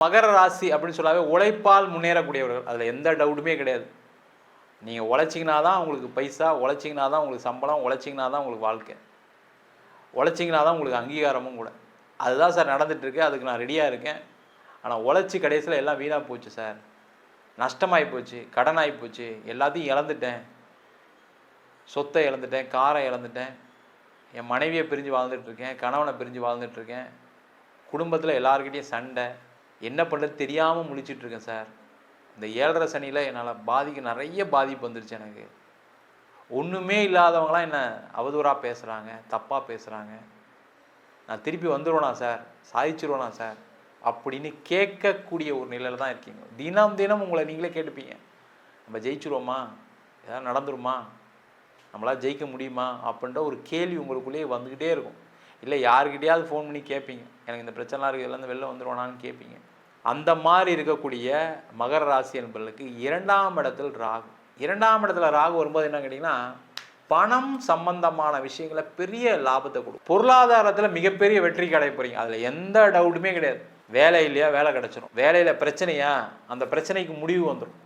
மகர ராசி அப்படின்னு சொல்லாவே உழைப்பால் முன்னேறக்கூடியவர்கள், அதில் எந்த டவுட்டுமே கிடையாது. நீங்கள் உழைச்சிங்கன்னா தான் உங்களுக்கு பைசா, உழைச்சிங்கன்னா தான் உங்களுக்கு சம்பளம், உழைச்சிங்கன்னா தான் உங்களுக்கு வாழ்க்கை, உழைச்சிங்கன்னா தான் உங்களுக்கு அங்கீகாரமும் கூட. அதுதான் சார் நடந்துகிட்ருக்கு, அதுக்கு நான் ரெடியாக இருக்கேன். ஆனால் உழைச்சி கடைசியில் எல்லாம் வீணாக போச்சு சார், நஷ்டமாகி போச்சு, கடனாகி போச்சு, எல்லாத்தையும் இழந்துட்டேன், சொத்தை இழந்துட்டேன், காரை இழந்துட்டேன், என் மனைவியை பிரிஞ்சு வாழ்ந்துட்டுருக்கேன், கணவனை பிரிஞ்சு வாழ்ந்துட்டுருக்கேன், குடும்பத்தில் எல்லாருக்கிட்டையும் சண்டை, என்ன பண்ணுறது தெரியாமல் முழிச்சிட்ருக்கேன் சார். இந்த 7.5 சனியில் என்னால் நிறைய பாதிப்பு வந்துருச்சு. எனக்கு ஒன்றுமே இல்லாதவங்களாம் என்ன அவதூறாக பேசுகிறாங்க, தப்பாக பேசுகிறாங்க. நான் திருப்பி வந்துடுவேனா சார், சாதிச்சிருவேனா சார் அப்படின்னு கேட்கக்கூடிய ஒரு நிலையில் தான் இருக்கீங்க. தினம் தினம் உங்களை நீங்களே கேட்டுப்பீங்க, நம்ம ஜெயிச்சிருவோமா, ஏதாவது நடந்துருமா, நம்மளால் ஜெயிக்க முடியுமா அப்படின்ற ஒரு கேள்வி உங்களுக்குள்ளேயே வந்துக்கிட்டே இருக்கும். இல்லை யாருக்கிட்டையாவது ஃபோன் பண்ணி கேட்பீங்க, எனக்கு இந்த பிரச்சனைலாம் இருக்குது, இதெல்லாம் வெளில வந்துடுவானான்னு கேட்பீங்க. அந்த மாதிரி இருக்கக்கூடிய மகர ராசி என்பவர்களுக்கு 2ஆம் இடத்தில் ராகு. 2ஆம் இடத்துல ராகு வரும்போது என்ன கேட்டிங்கன்னா, பணம் சம்பந்தமான விஷயங்களை பெரிய லாபத்தை கொடுக்கும். பொருளாதாரத்தில் மிகப்பெரிய வெற்றி கிடைக்க போகிறீங்க, அதில் எந்த டவுட்டுமே கிடையாது. வேலை இல்லையா, வேலை கிடச்சிரும். வேலையில் பிரச்சனையா, அந்த பிரச்சனைக்கு முடிவு வந்துடும்.